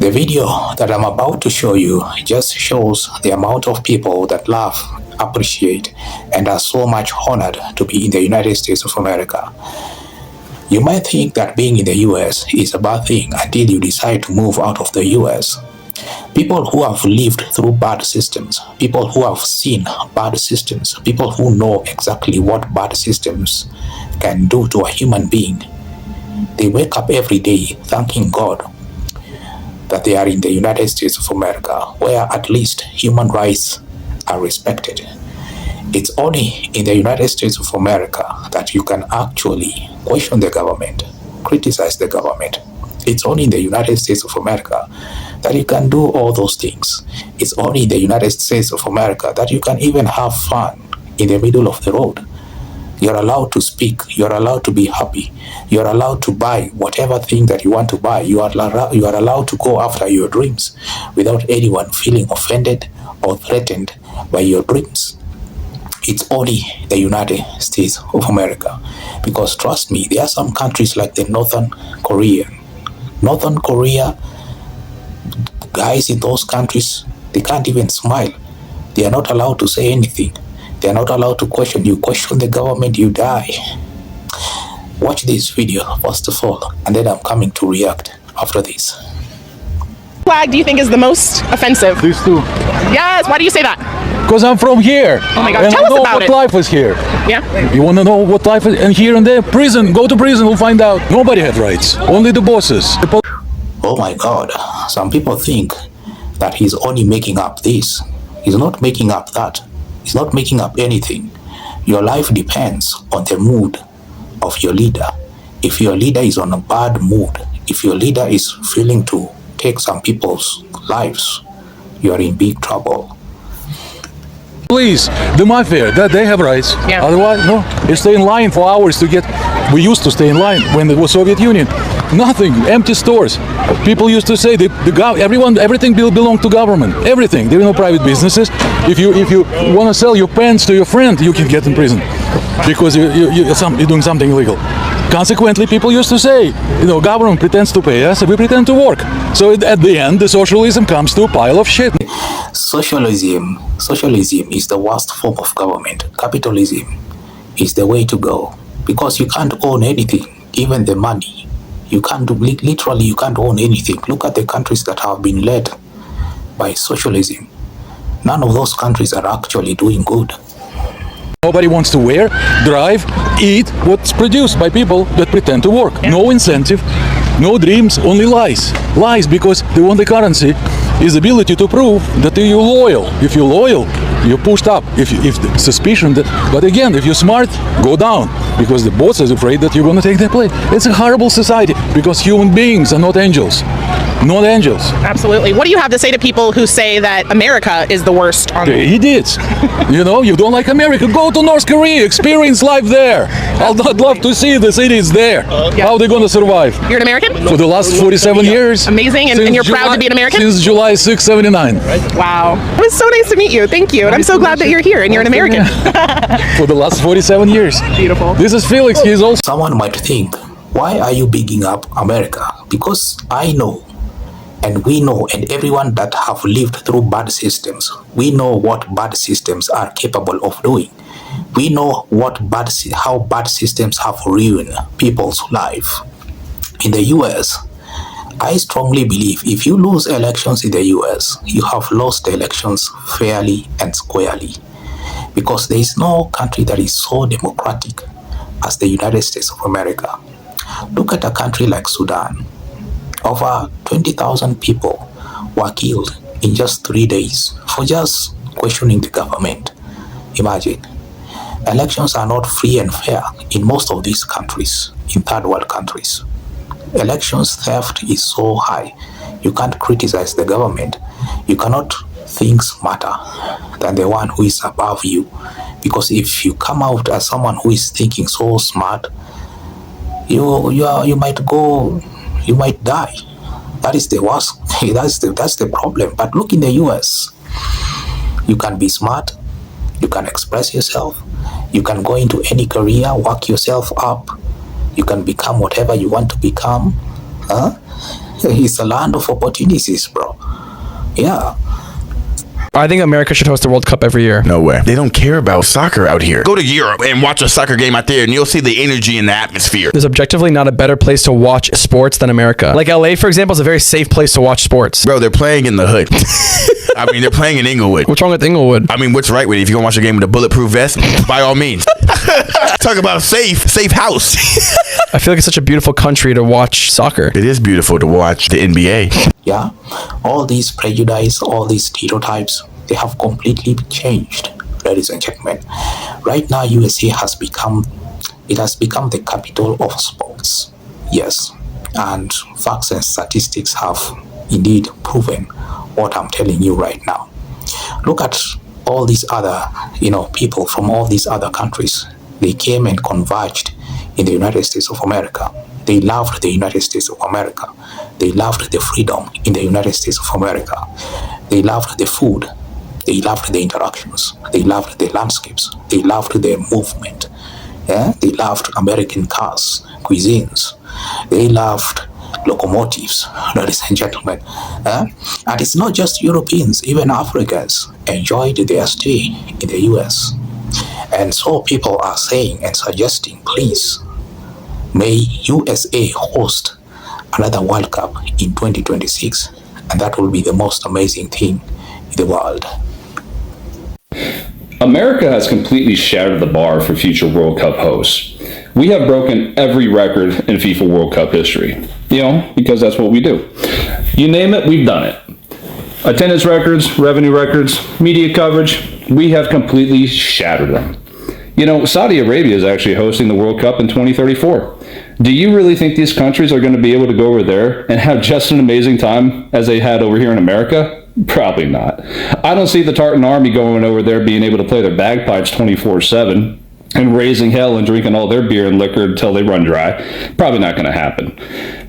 The video that I'm about to show you just shows the amount of people that love, appreciate, and are so much honored to be in the United States of America. You might think that being in the US is a bad thing until you decide to move out of the US. People who have lived through bad systems, people who have seen bad systems, people who know exactly what bad systems can do to a human being, they wake up every day thanking God that they are in the United States of America, where at least human rights are respected. It's only in the United States of America that you can actually question the government, criticize the government. It's only in the United States of America that you can do all those things. It's only in the United States of America that you can even have fun in the middle of the road. You're allowed to speak. You're allowed to be happy. You're allowed to buy whatever thing that you want to buy. You are allowed to go after your dreams without anyone feeling offended or threatened by your dreams. It's only the United States of America. Because trust me, there are some countries like the Northern Korea, guys in those countries, they can't even smile. They are not allowed to say anything. They are not allowed to question. You question the government, you die. Watch this video first of all, and then I'm coming to react after this. Flag do you think is the most offensive? These two. Yes, why do you say that? Because I'm from here. Oh my God, and tell I us know about what it. life is here. Yeah? You want to know what life is? And here and there, prison. Go to prison, we'll find out. Nobody had rights. Only the bosses. Oh my God, some people think that he's only making up this. He's not making up that. He's not making up anything. Your life depends on the mood of your leader. If your leader is on a bad mood, if your leader is feeling to take some people's lives, you are in big trouble. Please, the mafia, that they have rights. Yeah. Otherwise, no. You stay in line for hours to get. We used to stay in line when it was Soviet Union. Nothing, empty stores. People used to say everything belonged to government. Everything. There were no private businesses. If you want to sell your pants to your friend, you can get in prison because you're doing something illegal. Consequently, people used to say, government pretends to pay us, we pretend to work. So at the end, the socialism comes to a pile of shit. Socialism is the worst form of government. Capitalism is the way to go because you can't own anything, even the money. You can't do, literally, you can't own anything. Look at the countries that have been led by socialism. None of those countries are actually doing good. Nobody wants to wear, drive, eat what's produced by people that pretend to work. No incentive, no dreams, only lies. Lies because they want the currency is the ability to prove that you're loyal. If you're loyal, you're pushed up. If the suspicion that, but again, if you're smart, go down because the boss is afraid that you're going to take their place. It's a horrible society because human beings are not angels. Not angels. Absolutely. What do you have to say to people who say that America is the worst on The idiots. You don't like America, go to North Korea, experience life there. I'd love to see the cities there. How they're going to survive. You're an American? For the last 47 years. Amazing. And you're proud to be an American? Since July 6, 79. Wow. It was so nice to meet you. Thank you. And I'm so glad that you're here and you're an American. For the last 47 years. Beautiful. This is Felix. He's also... Someone might think, why are you bigging up America? Because I know, and we know, and everyone that have lived through bad systems, we know what bad systems are capable of doing. We know how bad systems have ruined people's life. In the US, I strongly believe if you lose elections in the US, you have lost elections fairly and squarely. Because there is no country that is so democratic as the United States of America. Look at a country like Sudan. Over 20,000 people were killed in just 3 days for just questioning the government. Imagine. Elections are not free and fair in most of these countries, in third world countries. Elections theft is so high. You can't criticize the government. You cannot think smarter than the one who is above you. Because if you come out as someone who is thinking so smart, you might die. That is the worst. That's the problem. But look in the US, you can be smart, you can express yourself, you can go into any career, work yourself up, you can become whatever you want to become. It's a land of opportunities, bro. Yeah. I think America should host the World Cup every year. No way. They don't care about soccer out here. Go to Europe and watch a soccer game out there and you'll see the energy in the atmosphere. There's objectively not a better place to watch sports than America. Like LA, for example, is a very safe place to watch sports. Bro, they're playing in the hood. I mean, they're playing in Inglewood. What's wrong with Inglewood? I mean, what's right with it? If you're going to watch a game with a bulletproof vest, by all means. Talk about safe house. I feel like it's such a beautiful country to watch soccer. It is beautiful to watch the NBA. Yeah. All these prejudice, all these stereotypes, they have completely changed, ladies and gentlemen. Right now, USA has become the capital of sports. Yes. And facts and statistics have indeed proven what I'm telling you right now. Look at all these other, people from all these other countries. They came and converged in the United States of America. They loved the United States of America. They loved the freedom in the United States of America. They loved the food. They loved the interactions. They loved the landscapes. They loved the movement. Yeah? They loved American cars, cuisines. They loved locomotives, ladies and gentlemen. And it's not just Europeans, even Africans enjoyed their stay in the US. And so people are saying and suggesting, please, may USA host another World Cup in 2026, and that will be the most amazing thing in the world. America has completely shattered the bar for future World Cup hosts. We have broken every record in FIFA World Cup history, because that's what we do. You name it, we've done it. Attendance records, revenue records, media coverage, we have completely shattered them. Saudi Arabia is actually hosting the World Cup in 2034. Do you really think these countries are going to be able to go over there and have just an amazing time as they had over here in America? Probably not. I don't see the Tartan Army going over there being able to play their bagpipes 24/7 and raising hell and drinking all their beer and liquor until they run dry. Probably not going to happen.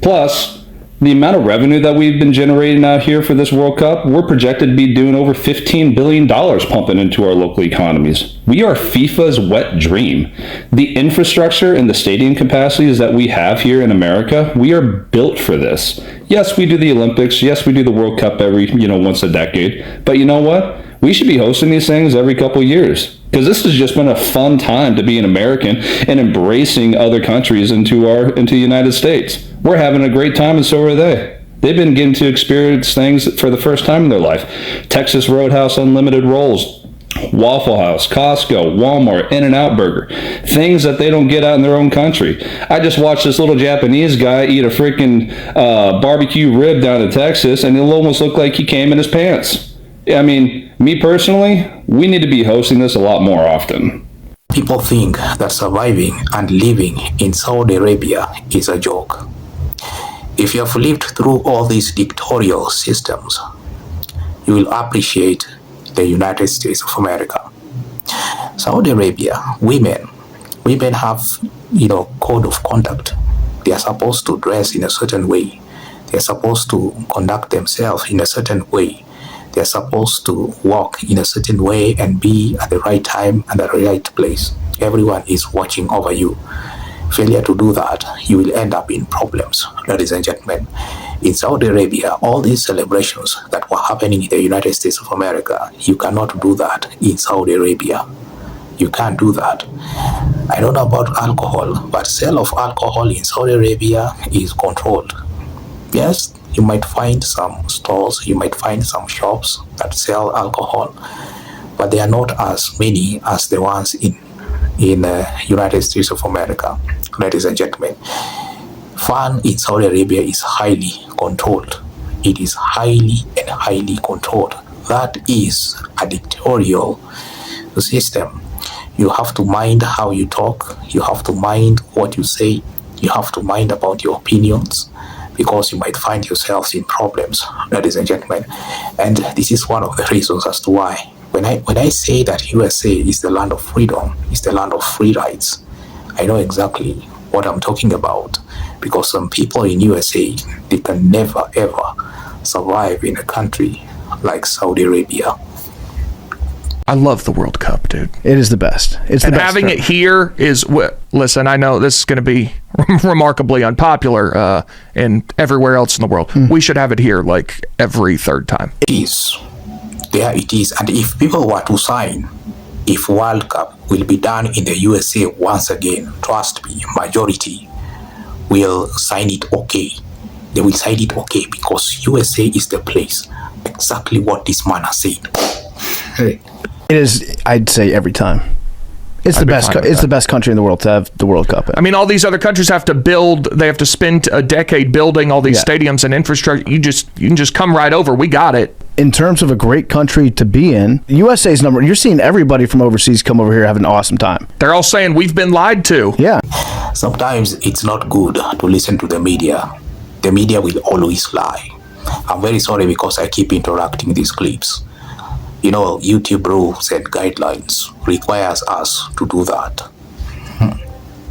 Plus, the amount of revenue that we've been generating out here for this World Cup, we're projected to be doing over $15 billion pumping into our local economies. We are FIFA's wet dream. The infrastructure and the stadium capacities that we have here in America, we are built for this. Yes, we do the Olympics. Yes, we do the World Cup every, once a decade. But you know what? We should be hosting these things every couple of years. Because this has just been a fun time to be an American and embracing other countries into the United States. We're having a great time, and so are they. They've been getting to experience things for the first time in their life. Texas Roadhouse Unlimited Rolls, Waffle House, Costco, Walmart, In-N-Out Burger. Things that they don't get out in their own country. I just watched this little Japanese guy eat a freaking barbecue rib down in Texas, and it almost looked like he came in his pants. I mean, me personally, we need to be hosting this a lot more often. People think that surviving and living in Saudi Arabia is a joke. If you have lived through all these dictatorial systems, you will appreciate the United States of America. Saudi Arabia, women have, code of conduct. They are supposed to dress in a certain way. They are supposed to conduct themselves in a certain way. They're supposed to walk in a certain way and be at the right time and at the right place. Everyone is watching over you. Failure to do that, you will end up in problems, ladies and gentlemen. In Saudi Arabia, all these celebrations that were happening in the United States of America, you cannot do that in Saudi Arabia. You can't do that. I don't know about alcohol, but sale of alcohol in Saudi Arabia is controlled. Yes, you might find some stores, you might find some shops that sell alcohol, but they are not as many as the ones in United States of America, ladies and gentlemen. Fun in Saudi Arabia is highly controlled. It is highly and highly controlled. That is a dictatorial system. You have to mind how you talk. You have to mind what you say. You have to mind about your opinions, because you might find yourselves in problems, ladies and gentlemen. And this is one of the reasons as to why. When I say that USA is the land of freedom, is the land of free rights, I know exactly what I'm talking about, because some people in USA, they can never ever survive in a country like Saudi Arabia. I love the World Cup, dude. It is the best. It's the And best. having it here is what. Listen, I know this is going to be remarkably unpopular in everywhere else in the world. We should have it here like every third time. It is. There it is. And if people were to sign, if World Cup will be done in the USA once again, trust me, majority will sign it okay. They will sign it okay because USA is the place. Exactly what this man has said. It is, I'd say, every time. It's the best. It's the best country in the world to have the World Cup in. I mean, all these other countries have to build. They have to spend a decade building all these stadiums and infrastructure. You can just come right over. We got it. In terms of a great country to be in, USA's number. You're seeing everybody from overseas come over here having an awesome time. They're all saying we've been lied to. Yeah. Sometimes it's not good to listen to the media. The media will always lie. I'm very sorry because I keep interrupting these clips. You know, YouTube rules and guidelines requires us to do that.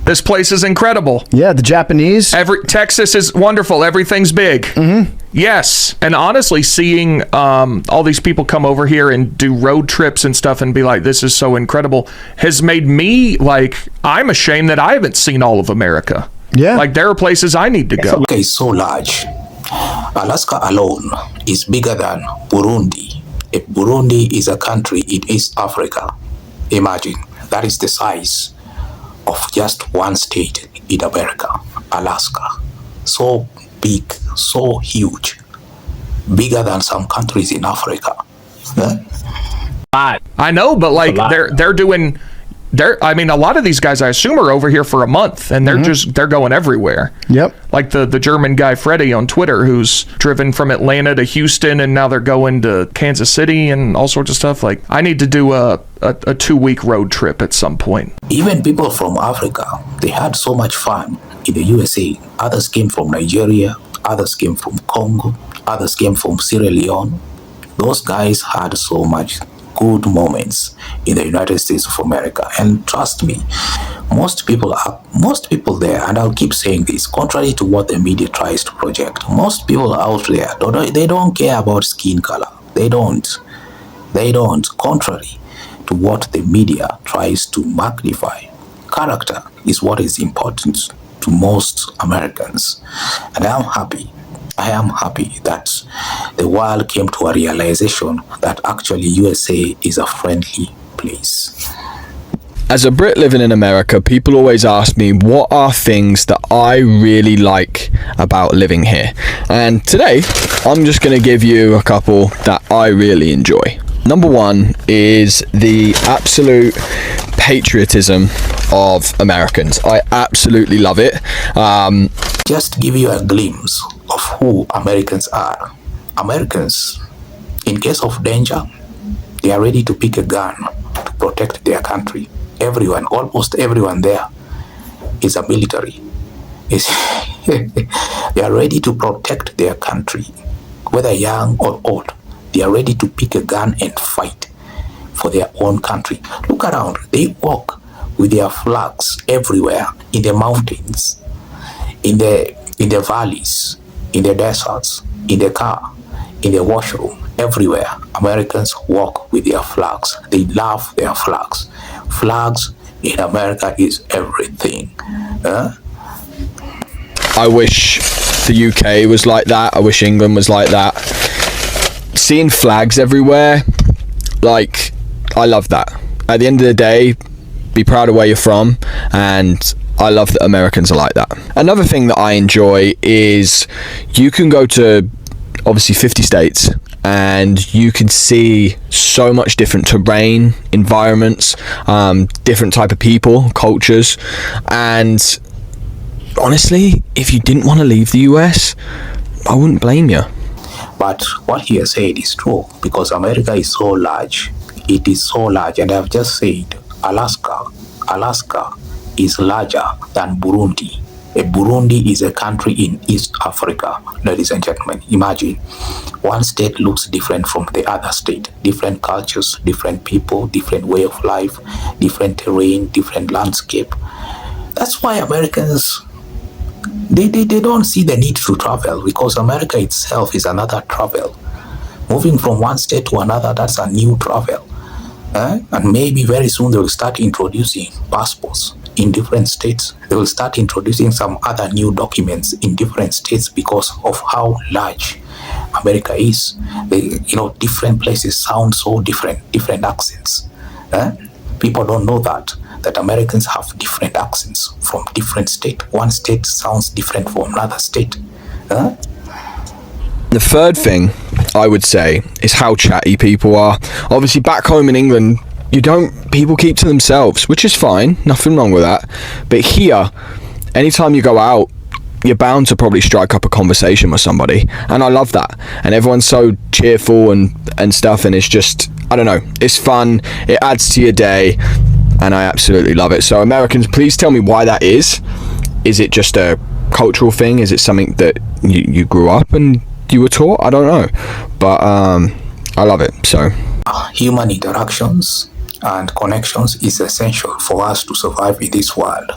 This place is incredible. Yeah, the Japanese. Texas is wonderful. Everything's big. Mm-hmm. Yes. And honestly, seeing all these people come over here and do road trips and stuff and be like, this is so incredible, has made me, like, I'm ashamed that I haven't seen all of America. Yeah. Like, there are places I need to go. Alaska is so large. Alaska alone is bigger than Burundi. If Burundi is a country in East Africa, imagine that is the size of just one state in America, Alaska. So big, so huge, bigger than some countries in Africa. I know, but like they're doing. I mean, a lot of these guys, I assume, are over here for a month, and they're going everywhere. Yep. Like the German guy Freddie on Twitter, who's driven from Atlanta to Houston, and now they're going to Kansas City and all sorts of stuff. Like, I need to do a 2-week road trip at some point. Even people from Africa, they had so much fun in the USA. Others came from Nigeria, others came from Congo, others came from Sierra Leone. Those guys had so much good moments in the United States of America, and trust me, most people there, and I'll keep saying this, contrary to what the media tries to project, most people out there, they don't care about skin color. They don't, contrary to what the media tries to magnify. Character is what is important to most Americans, and I am happy that the world came to a realization that actually USA is a friendly place. As a Brit living in America, people always ask me what are things that I really like about living here. And today, I'm just going to give you a couple that I really enjoy. Number one is the absolute patriotism of Americans. I absolutely love it. Just give you a glimpse of who Americans are. Americans, in case of danger, they are ready to pick a gun to protect their country. Everyone, almost everyone there is a military. They are ready to protect their country, whether young or old. They are ready to pick a gun and fight for their own country. Look around. They walk with their flags everywhere, in the mountains, in the valleys, in the deserts, in the car, in the washroom, everywhere. Americans walk with their flags. They love their flags. Flags in America is everything. I wish the UK was like that. I wish England was like that. Seeing flags everywhere, like, I love that. At the end of the day, be proud of where you're from, and I love that Americans are like that. Another thing that I enjoy is you can go to obviously 50 states and you can see so much different terrain, environments, different type of people, cultures, and honestly, if you didn't want to leave the US, I wouldn't blame you. But what he has said is true, because America is so large. It is so large, and I've just said Alaska is larger than Burundi. Burundi is a country in East Africa, ladies and gentlemen. Imagine, one state looks different from the other state. Different cultures, different people, different way of life, different terrain, different landscape. That's why Americans, they don't see the need to travel, because America itself is another travel. Moving from one state to another, that's a new travel. And maybe very soon they will start introducing passports in different states. They will start introducing some other new documents in different states because of how large America is. Different places sound so different accents. People don't know that Americans have different accents from different states. One state sounds different from another state. The third thing I would say is how chatty people are. Obviously, back home in England, people keep to themselves, which is fine, nothing wrong with that. But here, anytime you go out, you're bound to probably strike up a conversation with somebody, and I love that. And everyone's so cheerful and stuff, and it's just, I don't know, it's fun, it adds to your day, and I absolutely love it. So Americans, please tell me why that is. Is it just a cultural thing? Is it something that you grew up and you were taught? I don't know, but I love it. So human interactions and connections is essential for us to survive in this world.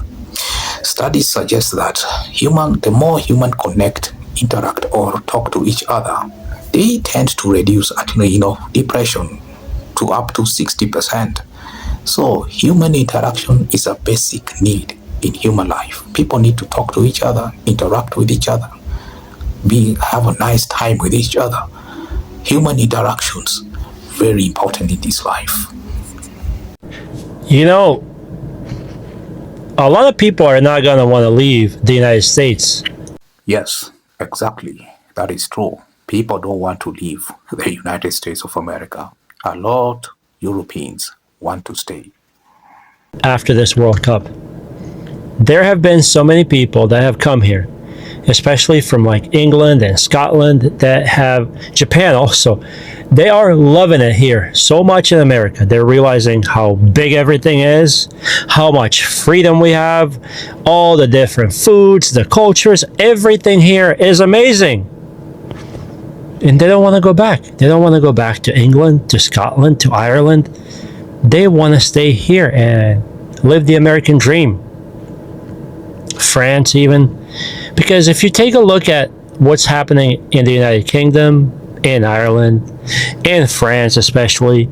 Studies suggest that the more human connect, interact, or talk to each other, they tend to reduce depression to up to 60%. So human interaction is a basic need in human life. People need to talk to each other, interact with each other, have a nice time with each other. Human interactions, very important in this life. A lot of people are not going to want to leave the United States. Yes, exactly. That is true. People don't want to leave the United States of America. A lot of Europeans want to stay. After this World Cup, there have been so many people that have come here, especially from like England and Scotland, Japan also. They are loving it here so much in America. They're realizing how big everything is, how much freedom we have, all the different foods, the cultures, everything here is amazing. And they don't want to go back. They don't want to go back to England, to Scotland, to Ireland. They want to stay here and live the American dream. France even. Because if you take a look at what's happening in the United Kingdom, in Ireland, in France especially,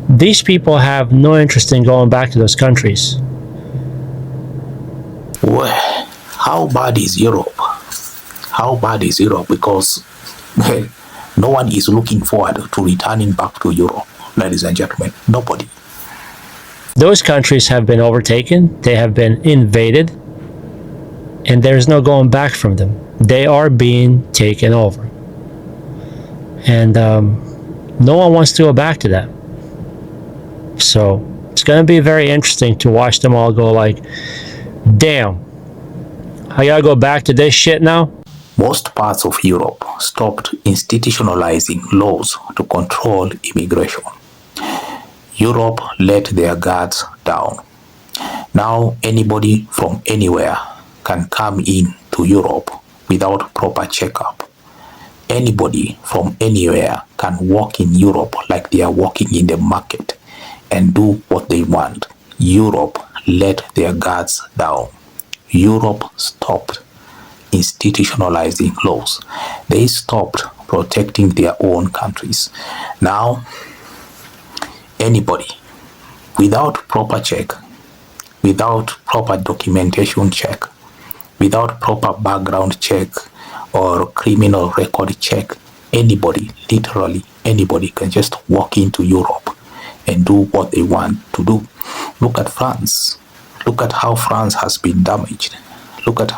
these people have no interest in going back to those countries. Well, how bad is Europe? How bad is Europe? Because no one is looking forward to returning back to Europe, ladies and gentlemen. Nobody. Those countries have been overtaken, they have been invaded, and there's no going back from them. They are being taken over. And no one wants to go back to that. So it's going to be very interesting to watch them all go like, damn, I got to go back to this shit now? Most parts of Europe stopped institutionalizing laws to control immigration. Europe let their guards down. Now anybody from anywhere can come in to Europe without proper checkup. Anybody from anywhere can walk in Europe like they are walking in the market and do what they want. Europe let their guards down. Europe stopped institutionalizing laws. They stopped protecting their own countries. Now, anybody without proper check, without proper documentation check, without proper background check or criminal record check, anybody, literally anybody, can just walk into Europe and do what they want to do. Look at France. Look at how France has been damaged. Look at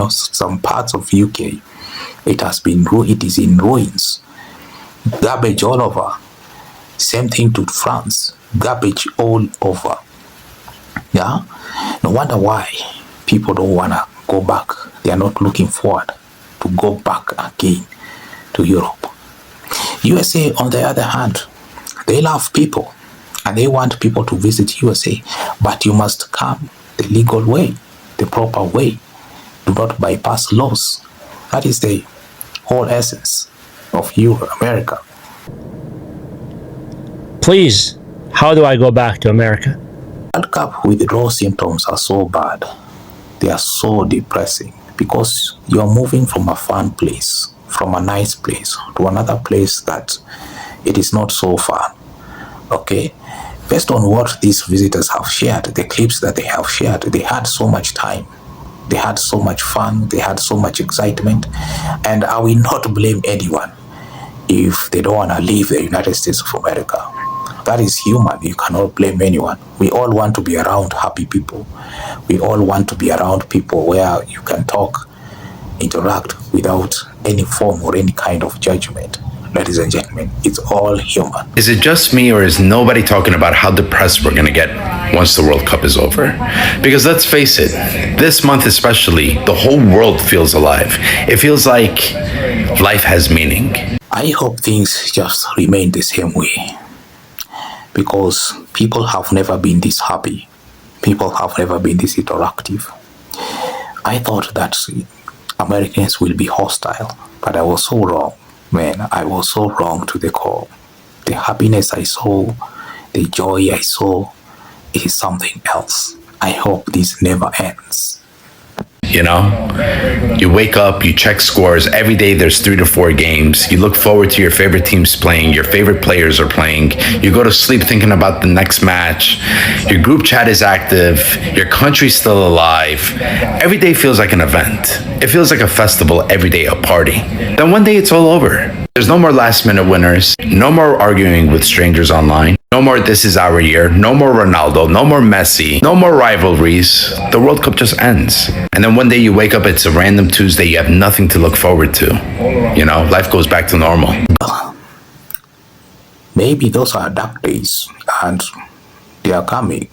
some parts of UK. It is in ruins. Garbage all over. Same thing to France. Garbage all over. Yeah. No wonder why people don't wanna go back. They are not looking forward to go back again to Europe. USA, on the other hand, they love people and they want people to visit USA, but you must come the legal way, the proper way. Do not bypass laws. That is the whole essence of America. Please, how do I go back to America? World Cup withdrawal symptoms are so bad. They are so depressing because you are moving from a fun place, from a nice place to another place that it is not so fun. Okay, Based on what these visitors have shared, the clips that they have shared, they had so much time. They had so much fun. They had so much excitement. And I will not blame anyone if they don't want to leave the United States of America. That is human. You cannot blame anyone. We all want to be around happy people. We all want to be around people where you can talk, interact without any form or any kind of judgment. Ladies and gentlemen, it's all human. Is it just me, or is nobody talking about how depressed we're going to get once the World Cup is over? Because let's face it, this month especially, the whole world feels alive. It feels like life has meaning. I hope things just remain the same way, because people have never been this happy. People have never been this interactive. I thought that Americans will be hostile, but I was so wrong. Man, I was so wrong to the core. The happiness I saw, the joy I saw, it is something else. I hope this never ends. You know, you wake up, you check scores. Every day there's 3 to 4 games. You look forward to your favorite teams playing. Your favorite players are playing. You go to sleep thinking about the next match. Your group chat is active. Your country's still alive. Every day feels like an event. It feels like a festival every day, a party. Then one day it's all over. There's no more last minute winners. No more arguing with strangers online. No more "this is our year." No more Ronaldo. No more Messi. No more rivalries. The World Cup just ends. And then one day you wake up, it's a random Tuesday. You have nothing to look forward to. You know, life goes back to normal. Maybe those are dark days and they are coming.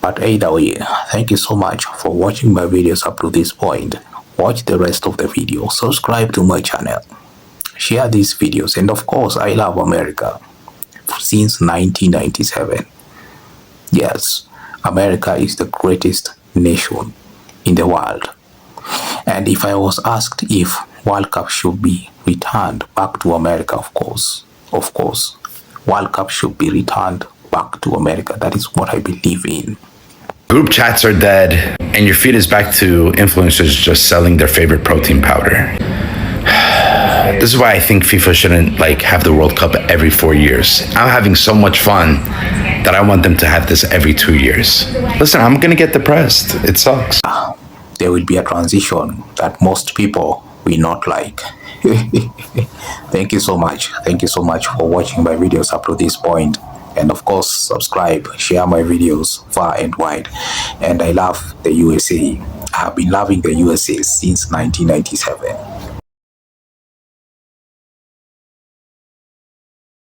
But either way, thank you so much for watching my videos up to this point. Watch the rest of the video. Subscribe to my channel. Share these videos. And of course, I love America. Since 1997. Yes, America is the greatest nation in the world. And if I was asked if World Cup should be returned back to America, of course, World Cup should be returned back to America. That is what I believe in. Group chats are dead, and your feed is back to influencers just selling their favorite protein powder. This is why I think FIFA shouldn't have the World Cup every 4 years. I'm having so much fun that I want them to have this every 2 years. Listen, I'm gonna get depressed. It sucks. There will be a transition that most people will not like. Thank you so much. Thank you so much for watching my videos up to this point. And of course, subscribe, share my videos far and wide. And I love the USA. I have been loving the USA since 1997.